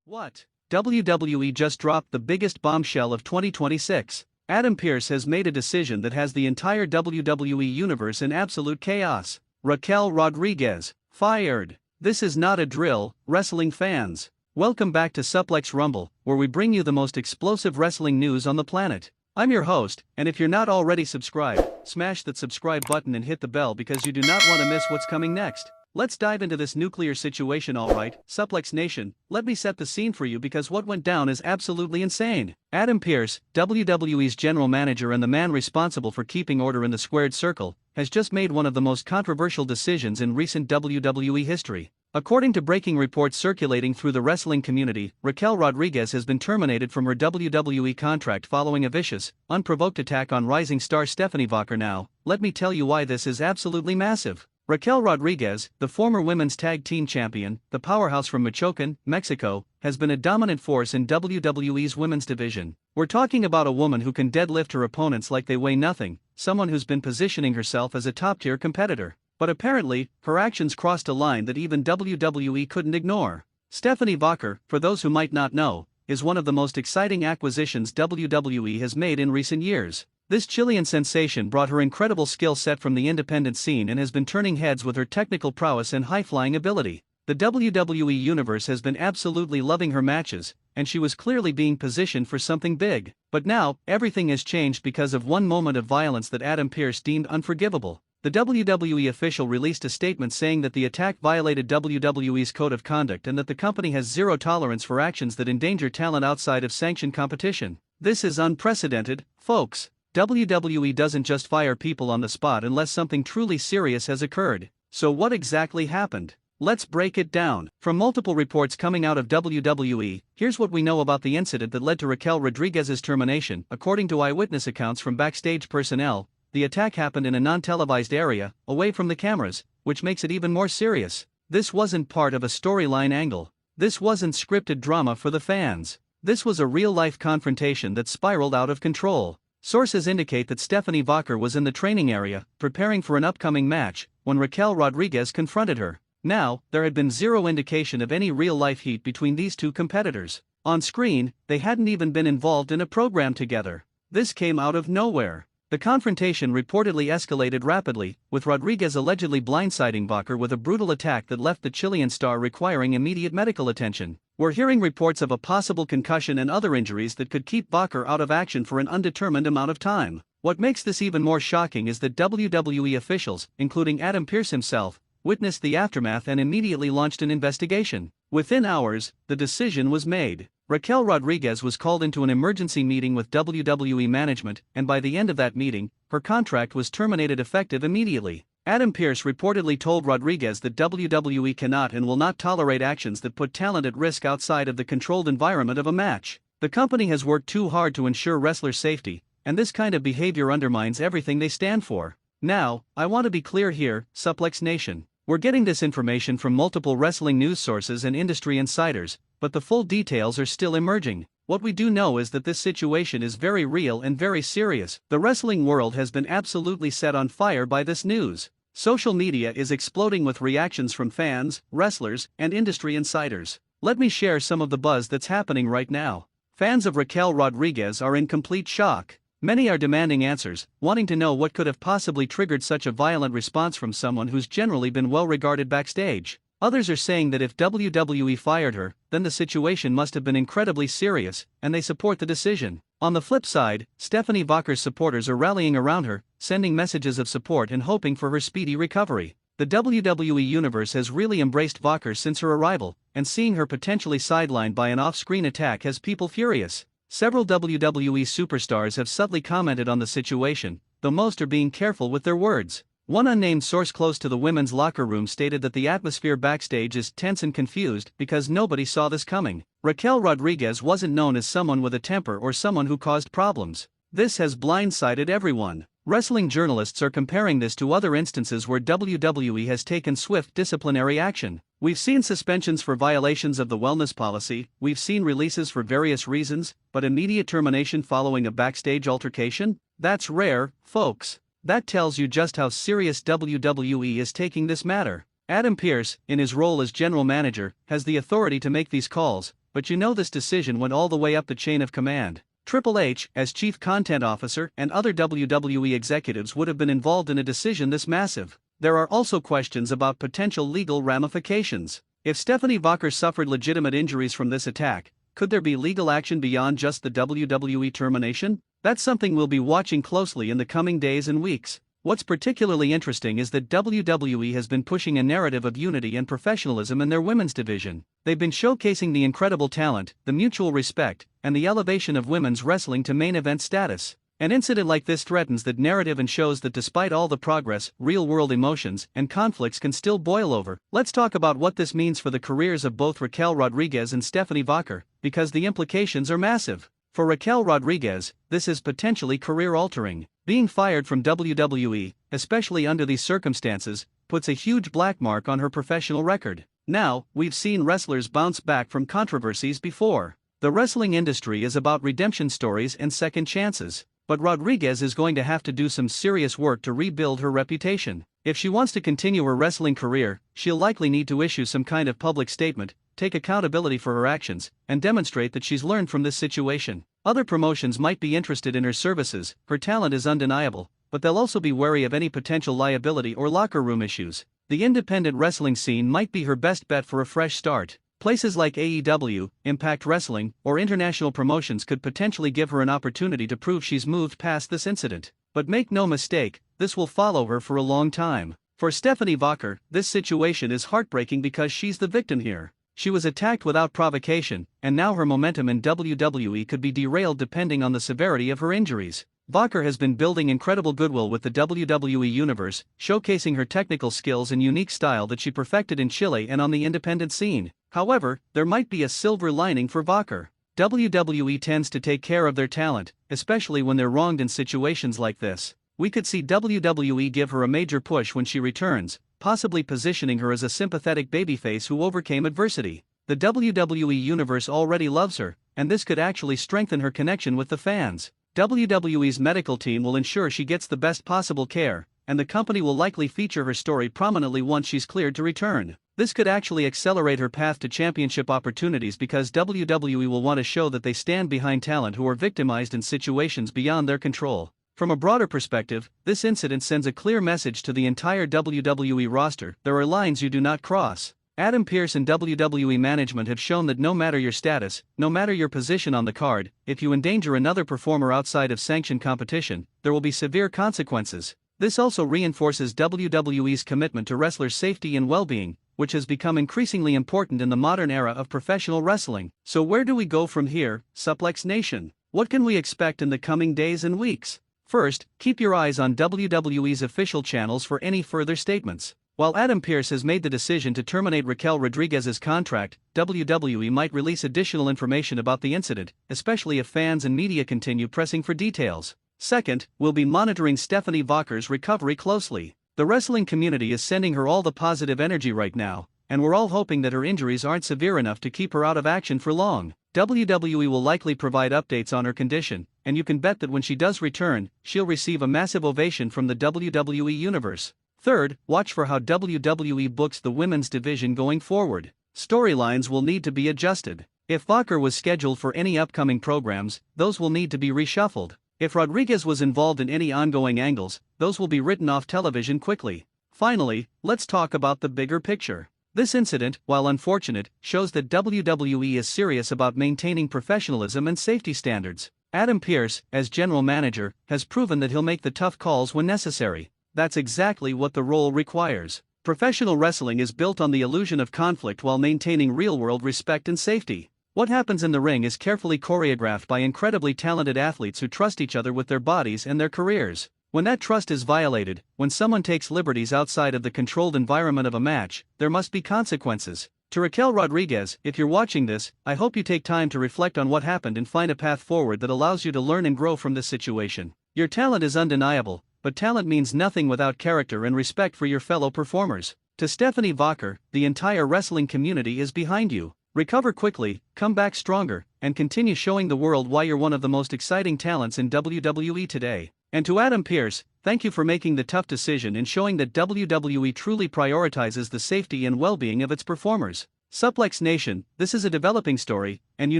What? WWE just dropped the biggest bombshell of 2026. Adam Pearce has made a decision that has the entire WWE universe in absolute chaos. Raquel Rodriguez, fired. This is not a drill, wrestling fans. Welcome back to Suplex Rumble, where we bring you the most explosive wrestling news on the planet. I'm your host, and if you're not already subscribed, smash that subscribe button and hit the bell because you do not want to miss what's coming next. Let's dive into this nuclear situation. Alright, Suplex Nation, let me set the scene for you because what went down is absolutely insane. Adam Pearce, WWE's general manager and the man responsible for keeping order in the squared circle, has just made one of the most controversial decisions in recent WWE history. According to breaking reports circulating through the wrestling community, Raquel Rodriguez has been terminated from her WWE contract following a vicious, unprovoked attack on rising star Stephanie Vaquer. Now, let me tell you why this is absolutely massive. Raquel Rodriguez, the former women's tag team champion, the powerhouse from Michoacan, Mexico, has been a dominant force in WWE's women's division. We're talking about a woman who can deadlift her opponents like they weigh nothing, someone who's been positioning herself as a top-tier competitor. But apparently, her actions crossed a line that even WWE couldn't ignore. Stephanie Vaquer, for those who might not know, is one of the most exciting acquisitions WWE has made in recent years. This Chilean sensation brought her incredible skill set from the independent scene and has been turning heads with her technical prowess and high-flying ability. The WWE Universe has been absolutely loving her matches, and she was clearly being positioned for something big. But now, everything has changed because of one moment of violence that Adam Pearce deemed unforgivable. The WWE official released a statement saying that the attack violated WWE's code of conduct and that the company has zero tolerance for actions that endanger talent outside of sanctioned competition. This is unprecedented, folks. WWE doesn't just fire people on the spot unless something truly serious has occurred. So what exactly happened? Let's break it down. From multiple reports coming out of WWE, here's what we know about the incident that led to Raquel Rodriguez's termination. According to eyewitness accounts from backstage personnel, the attack happened in a non-televised area, away from the cameras, which makes it even more serious. This wasn't part of a storyline angle. This wasn't scripted drama for the fans. This was a real-life confrontation that spiraled out of control. Sources indicate that Stephanie Vaquer was in the training area, preparing for an upcoming match, when Raquel Rodriguez confronted her. Now, there had been zero indication of any real-life heat between these two competitors. On screen, they hadn't even been involved in a program together. This came out of nowhere. The confrontation reportedly escalated rapidly, with Rodriguez allegedly blindsiding Vaquer with a brutal attack that left the Chilean star requiring immediate medical attention. We're hearing reports of a possible concussion and other injuries that could keep Vaquer out of action for an undetermined amount of time. What makes this even more shocking is that WWE officials, including Adam Pearce himself, witnessed the aftermath and immediately launched an investigation. Within hours, the decision was made. Raquel Rodriguez was called into an emergency meeting with WWE management, and by the end of that meeting, her contract was terminated effective immediately. Adam Pearce reportedly told Rodriguez that WWE cannot and will not tolerate actions that put talent at risk outside of the controlled environment of a match. The company has worked too hard to ensure wrestlers' safety, and this kind of behavior undermines everything they stand for. Now, I want to be clear here, Suplex Nation. We're getting this information from multiple wrestling news sources and industry insiders, but the full details are still emerging. What we do know is that this situation is very real and very serious. The wrestling world has been absolutely set on fire by this news. Social media is exploding with reactions from fans, wrestlers, and industry insiders. Let me share some of the buzz that's happening right now. Fans of Raquel Rodriguez are in complete shock. Many are demanding answers, wanting to know what could have possibly triggered such a violent response from someone who's generally been well regarded backstage. Others are saying that if WWE fired her, then the situation must have been incredibly serious, and they support the decision. On the flip side, Stephanie Vaquer's supporters are rallying around her, sending messages of support and hoping for her speedy recovery. The WWE Universe has really embraced Vaquer since her arrival, and seeing her potentially sidelined by an off-screen attack has people furious. Several WWE superstars have subtly commented on the situation, though most are being careful with their words. One unnamed source close to the women's locker room stated that the atmosphere backstage is tense and confused because nobody saw this coming. Raquel Rodriguez wasn't known as someone with a temper or someone who caused problems. This has blindsided everyone. Wrestling journalists are comparing this to other instances where WWE has taken swift disciplinary action. We've seen suspensions for violations of the wellness policy, we've seen releases for various reasons, but immediate termination following a backstage altercation? That's rare, folks. That tells you just how serious WWE is taking this matter. Adam Pearce, in his role as general manager, has the authority to make these calls, but you know this decision went all the way up the chain of command. Triple H, as chief content officer, and other WWE executives would have been involved in a decision this massive. There are also questions about potential legal ramifications. If Stephanie Vaquer suffered legitimate injuries from this attack, could there be legal action beyond just the WWE termination? That's something we'll be watching closely in the coming days and weeks. What's particularly interesting is that WWE has been pushing a narrative of unity and professionalism in their women's division. They've been showcasing the incredible talent, the mutual respect, and the elevation of women's wrestling to main event status. An incident like this threatens that narrative and shows that despite all the progress, real-world emotions and conflicts can still boil over. Let's talk about what this means for the careers of both Raquel Rodriguez and Stephanie Vaquer, because the implications are massive. For Raquel Rodriguez, this is potentially career-altering. Being fired from WWE, especially under these circumstances, puts a huge black mark on her professional record. Now, we've seen wrestlers bounce back from controversies before. The wrestling industry is about redemption stories and second chances. But Rodriguez is going to have to do some serious work to rebuild her reputation. If she wants to continue her wrestling career, she'll likely need to issue some kind of public statement, take accountability for her actions, and demonstrate that she's learned from this situation. Other promotions might be interested in her services. Her talent is undeniable, but they'll also be wary of any potential liability or locker room issues. The independent wrestling scene might be her best bet for a fresh start. Places like AEW, Impact Wrestling, or international promotions could potentially give her an opportunity to prove she's moved past this incident. But make no mistake, this will follow her for a long time. For Stephanie Vaquer, this situation is heartbreaking because she's the victim here. She was attacked without provocation, and now her momentum in WWE could be derailed depending on the severity of her injuries. Vaquer has been building incredible goodwill with the WWE Universe, showcasing her technical skills and unique style that she perfected in Chile and on the independent scene. However, there might be a silver lining for Vaquer. WWE tends to take care of their talent, especially when they're wronged in situations like this. We could see WWE give her a major push when she returns, possibly positioning her as a sympathetic babyface who overcame adversity. The WWE Universe already loves her, and this could actually strengthen her connection with the fans. WWE's medical team will ensure she gets the best possible care, and the company will likely feature her story prominently once she's cleared to return. This could actually accelerate her path to championship opportunities because WWE will want to show that they stand behind talent who are victimized in situations beyond their control. From a broader perspective, this incident sends a clear message to the entire WWE roster: there are lines you do not cross. Adam Pearce and WWE management have shown that no matter your status, no matter your position on the card, if you endanger another performer outside of sanctioned competition, there will be severe consequences. This also reinforces WWE's commitment to wrestlers' safety and well-being, which has become increasingly important in the modern era of professional wrestling. So where do we go from here, Suplex Nation? What can we expect in the coming days and weeks? First, keep your eyes on WWE's official channels for any further statements. While Adam Pearce has made the decision to terminate Raquel Rodriguez's contract, WWE might release additional information about the incident, especially if fans and media continue pressing for details. Second, we'll be monitoring Stephanie Vaquer's recovery closely. The wrestling community is sending her all the positive energy right now, and we're all hoping that her injuries aren't severe enough to keep her out of action for long. WWE will likely provide updates on her condition, and you can bet that when she does return, she'll receive a massive ovation from the WWE Universe. Third, watch for how WWE books the women's division going forward. Storylines will need to be adjusted. If Vaquer was scheduled for any upcoming programs, those will need to be reshuffled. If Rodriguez was involved in any ongoing angles, those will be written off television quickly. Finally, let's talk about the bigger picture. This incident, while unfortunate, shows that WWE is serious about maintaining professionalism and safety standards. Adam Pearce, as general manager, has proven that he'll make the tough calls when necessary. That's exactly what the role requires. Professional wrestling is built on the illusion of conflict while maintaining real-world respect and safety. What happens in the ring is carefully choreographed by incredibly talented athletes who trust each other with their bodies and their careers. When that trust is violated, when someone takes liberties outside of the controlled environment of a match, there must be consequences. To Raquel Rodriguez, if you're watching this, I hope you take time to reflect on what happened and find a path forward that allows you to learn and grow from this situation. Your talent is undeniable, but talent means nothing without character and respect for your fellow performers. To Stephanie Vaquer, the entire wrestling community is behind you. Recover quickly, come back stronger, and continue showing the world why you're one of the most exciting talents in WWE today. And to Adam Pearce, thank you for making the tough decision and showing that WWE truly prioritizes the safety and well-being of its performers. Suplex Nation, this is a developing story, and you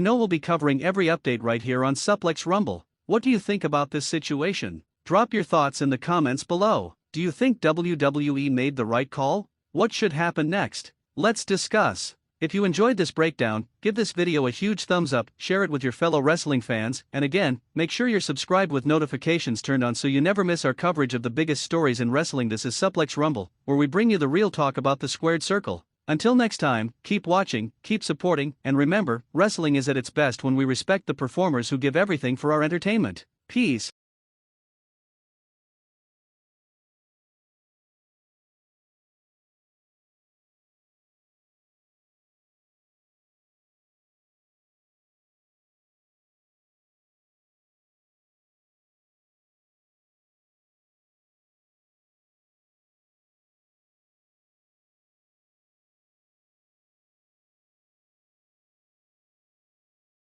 know we'll be covering every update right here on Suplex Rumble. What do you think about this situation? Drop your thoughts in the comments below. Do you think WWE made the right call? What should happen next? Let's discuss. If you enjoyed this breakdown, give this video a huge thumbs up, share it with your fellow wrestling fans, and again, make sure you're subscribed with notifications turned on so you never miss our coverage of the biggest stories in wrestling. This is Suplex Rumble, where we bring you the real talk about the squared circle. Until next time, keep watching, keep supporting, and remember, wrestling is at its best when we respect the performers who give everything for our entertainment. Peace.